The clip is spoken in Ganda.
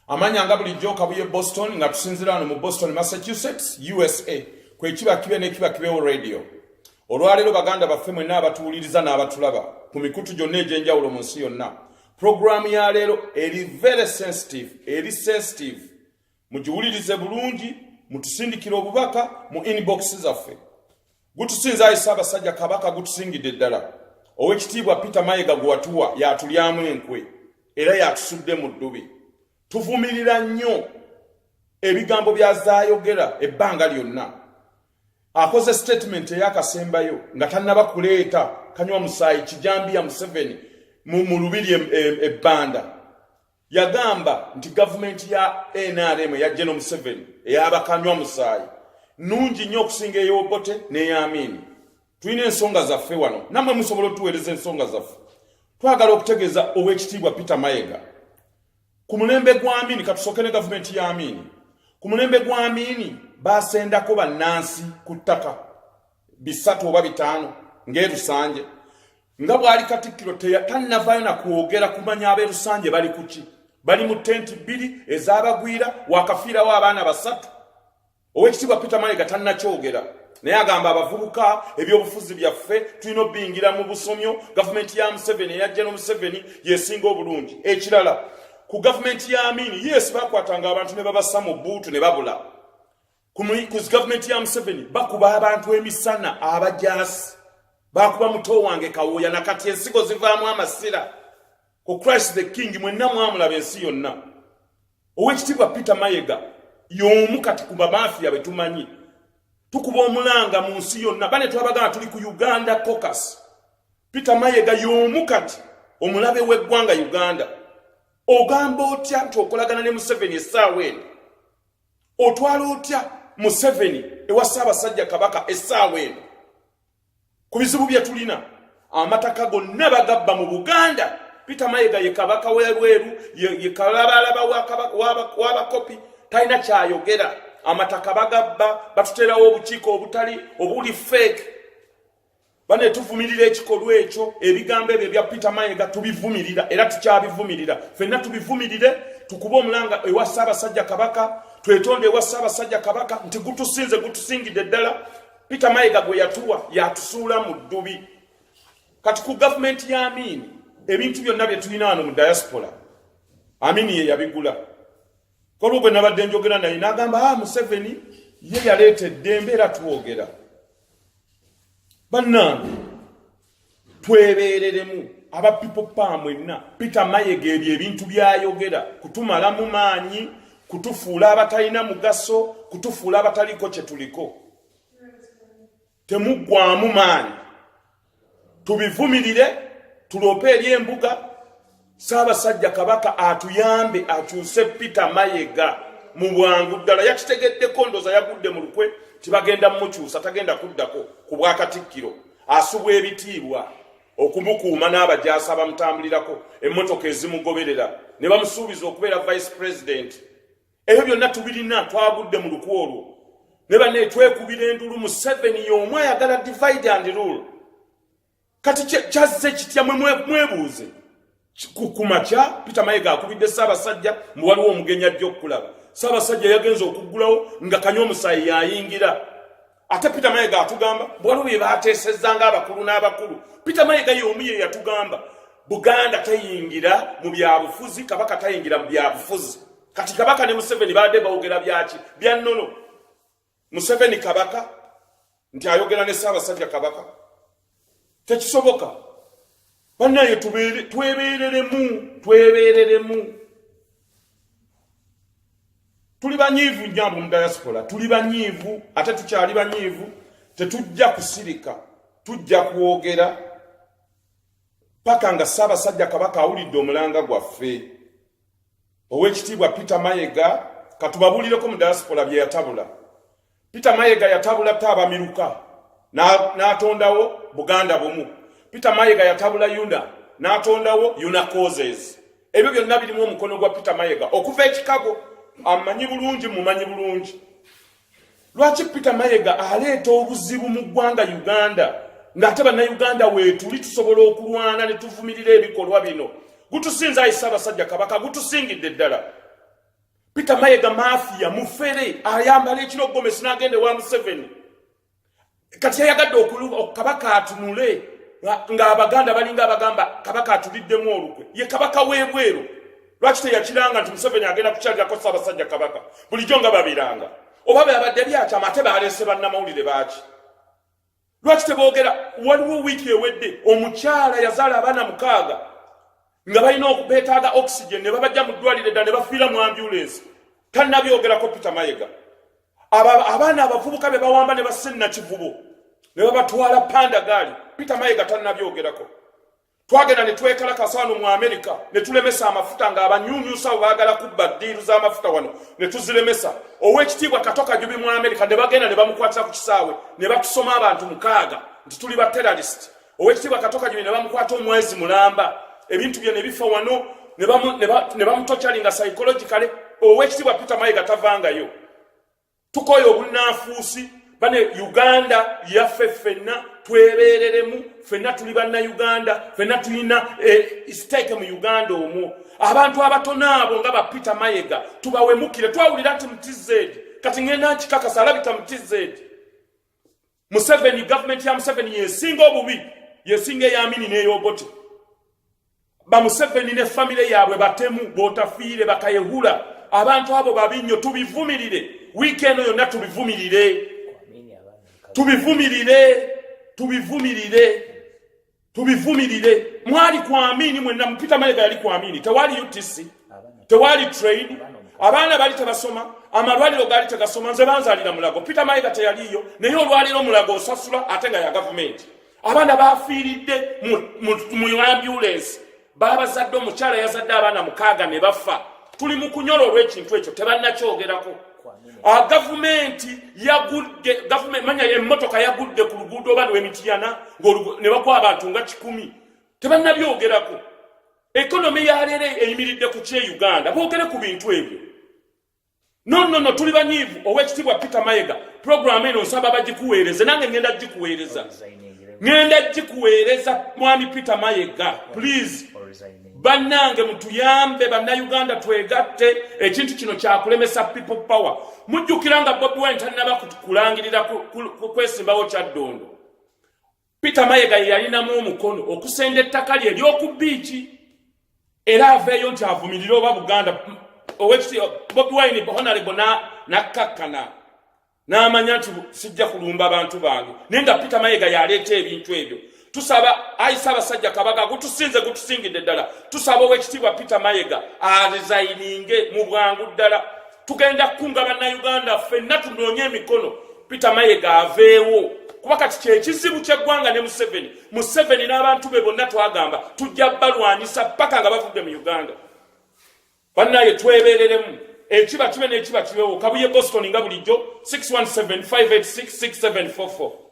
amanya nga bulijjo kabuye Boston nga tusinzira wano mu Boston Massachusetts USA kwe kiba kibe ne kiba kibewo radio olwaleero baganda baffe mwenna abatuwuliriza n'abatulaba ku mikutu gyonna egy'enjawulo mu nsi yonna programu ya leero eri very sensitive mugiwulirize bulungi mutusindikira obubaka mu inbox zaffe gutusinza ayi Ssaabasajja Kabaka gutusingidde ddala ow'ekitiibwa Peter Mayiga gwe watuwa yatulyamu enkwe era yatusudde mu ddubi tuvumirira nnyo ebigambo byazayogera ebbanga lyonna akoze statement eyakasembayo nga tannaba kuleeta Kanywa Musaayi Kijambiya Museveni mu lubiri ebbanda yagamba nti government ya NRM ya General Museveni eyaba Kanywa Musaayi nungi nnyo okusinga ey'Obote n'ey'Amini tulina ensonga zaffe wano namwe musobola otuweereza ensonga zaffe twagala okutegeeza ow'ekitiibwa Peter Mayiga ku mulembe gwa Amini katusooke ne gavumenti ya Amini ku mulembe gwa Amini baasendako bannansi ku ttaka 3 oba 5 ng'Erusanje nga bwali Katikkiro tannavaayo na kwogera kumanya ab'Erusanje bali kuki bali mu tenti 2 ez'abagwira wakafiirawo abaana 3 ow'ekitiibwa Peter Mayiga tannakyogera naye agamba abavubuka ebyobufuzi byaffe tulina obbingira mu busomyo gavumenti ya Museveni eya General Museveni yesinga obulungi ekirala ku gavumenti ya Amini yes bakwatanga abantu ne babassa mu buutu ne babula ku gavumenti ya Museveni bakuba abantu emisana abajasi bakuba muto wange Kawoya nakati ensigo zivaamu amasira ku Christ the King mwenna mwamulaba ensi yonna ow'ekitiibwa Peter Mayiga y'omu kati ku bamafia betumanyi tukuba omulanga mu nsi yonna bane twabagana tuli ku Uganda caucus Peter Mayiga y'omu kati omulabe w'eggwanga Uganda ogamba otya nti okolagana ne Museveni essaawa eno otwala otya Museveni ewa Ssaabasajja Kabaka essaawa eno ku bizibu bye tulina amataka gonna bagabba mu Buganda Peter Mayiga ye kabaka w'Erweru ye kalabalaba w'abakopi talina kyayogera amataka bagabba batuterawo obukiiko obuli fake bane tuvumirira ekikolwa ekyo ebigambo ebyo bya Peter Mayiga tubivumirira era tukyabivumirira fenna tubivumirire tukuba omulanga ewa Ssaabasajja Kabaka twetonde ewa Ssaabasajja Kabaka nti gutusingidde ddala Peter Mayiga gwe yatuwa yatusuula mu ddubi kati ku gavumenti ya Amini ebintu byonna bye tulina wano mu diaspora Amini ye yabigula kolwo bwe nabadde njogera naye n'agamba Museveni ye yaleetedde embeera tuwogera bannange twebeereremu aba people power mwenna Peter Mayiga ebyo ebintu byayogera kutumala mu maanyi kutufuula abatalina mugaso kutufuula abataliko kye tuliko temuggwaamu maanyi tubivumirire tulope eri embuga Ssaabasajja Kabaka atuyambe akyuse Peter Mayiga mu bwangu ddala yakitegeddeko ndoza yagudde mu lukwe tibagenda mmukyusa tagenda kuddako ku Bwakatikkiro asubwa ebitiibwa okumukuuma n'abajaasi abamutambulirako emmotoka ezimugoberera ne bamusuubiza okubeera vice president ebyo byonna tubirina twagudde mu lukwe olwo ne banne twekubira endulu Museveni y'omu ayagala divide and rule kati kyazze kitya mwebuuze kumakya Peter Mayiga akubidde Ssaabasajja mu waliwo omugenyi ajja okukulaba Ssaabasajja yagenza okuggulawo nga Kanywa Musaayi yayingira ate Peter Mayiga atugamba bwaliwo bye baateesezanga abakulu n'abakulu Peter Mayiga y'omu ye yatugamba Buganda tayingira mu byabufuzi Kabaka tayingira mu byabufuzi kati Kabaka ne Museveni baadde bawogera byaki bya nnono Museveni Kabaka nti ayogera ne Ssaabasajja Kabaka tekisoboka bannaye twebeereremu tuli banyiivu njambo mu diaspora tuli banyiivu ate tukyali banyiivu tetujja kusirika tujja kwogera paka nga Ssaabasajja Kabaka awulidde omulanga gwaffe ow'ekitiibwa Peter Mayiga katubabulireko mu diaspora bye yatabula Peter Mayiga yatabula Taabamiruka n'atondawo Buganda bumu Peter Mayiga yatabula Yuna n'atondawo Una Causes ebyo byonna birimu omukono gwa Peter Mayiga okuva ekikago amanyi bulungi mumanyi bulungi lwaki Peter Mayiga aleeta obuzibu mu ggwanga Uganda ng'ate bannayuganda weetuli tusobola okulwana ne tuvumirira ebikolwa bino gutusinza ayi Ssaabasajja Kabaka gutusingidde ddala Peter Mayiga mafia mufere ayambala ekiro Gomesi n'agende wa Museveni kati yagadde okukabaka atunule nga abaganda balinga abagamba kabaka atuliddemu olukwe ye kabaka webweru lwaki teyakiranga nti Museveni agenda kukyalirako Ssaabasajja kabaka bulijjo nga babiranga oba babadde byatama ate balese bannamawulire baaki lwaki teboogera waliwo wiiki ewedde omukyala yazaala abaana 6 nga balina okubeetaaga oxygen ne babajja mu ddwaliro eddala ne bafiira mu ambulance tannabyogerako Peter Mayiga abaana abavubuka be bawamba ne basenna kivubo ne babatwala Pandagaali Peter Mayiga tannabyogerako twagenda ne twekalakasa wano mu Amerika ne tulemesa amafuta nga abanyunyusa baagala kubba ddiiru z'amafuta wano ne tuzilemesa ow'ekitiibwa Katoka Jubi mu Amerika ne bagenda ne bamukwatira ku kisaawe ne batusoma abantu 6 nti tuli ba terrorist ow'ekitiibwa Katoka Jubi ne bamukwata omwezi mulamba ebintu bye ne bifa wano ne bamutokyalinga psychologically ow'ekitiibwa Peter Mayiga tavangayo tukoyo obunnanfuusi bane Uganda yaffe ffenna twebereremu ffenna tuli banna Uganda ffenna tulina stake mu Uganda omwo abantu abatono abo nga ba Peter Mayiga tubawemukire twawulira nti mu TZ kati ngenda nkikakasa alabika mu TZ Museveni government ya Museveni yesinga obubi yesinga eyamini n'eyobote ba Museveni ne family yaabwe batemu botafiire bakayehula abantu abo babinyo tubivumirire weekend yonna tubivumirire mwali kwamini mwenna Peter Mayiga yali kwamini tewali UTC tewali trade abaana bali tebasoma amalwaliro gali tegasoma nze banzalira Mulago Peter Mayiga teyaliyo naye olwaliro Mulago osasula ate nga ya government abaana bafiiridde mu ambulance babazadde omukyala yazadde abaana 6 ne bafa tuli mu kunyolo olw'ekintu ekyo tebannakyogerako government yagudde government manya emmotoka yagudde ku luguudo oba lw'Emityana ne bakwa abantu nga 10 tebannabyogerako ekonomi ya leero eyimiridde ku kye Uganda boogere ku bintu ebyo no tuli banyiivu ow'ekitiibwa Peter Mayiga program eno nsaba bagikuweereze nange ngenda gikuweereza mwami Peter Mayiga please bannange mutuyambe bannauganda twegatte ekintu kino kyakulemesa people power mujjukiranga Bobi Wine tannaba kulangirira kwesimbawo Kyaddondo Peter Mayiga yalinamu omukono okusenda ettaka lye ery'okubiiki era aveeyo nti avumirire oba Buganda owekiti Bobi Wine honorable nakkakkana n'amanya nti sijja kulumba abantu bange nenga Peter Mayiga yaleeta ebintu ebyo tusaba ayisa abasajja kabaka gutusingidde ddala tusaba ow'ekitiibwa Peter Mayiga aresigninge mu bwangu ddala tugenda kunga bannayuganda ffenna tunoonye emikono Peter Mayiga aveewo kuba kati kyekizibu ky'eggwanga ne Museveni n'abantu be bonna twagamba tujja balwanyisa paka nga bavudde mu Uganda bannaye twebereremu ekiba kibe n'ekiba kibewo Kabuye Boston nga bulijjo 617 586 6744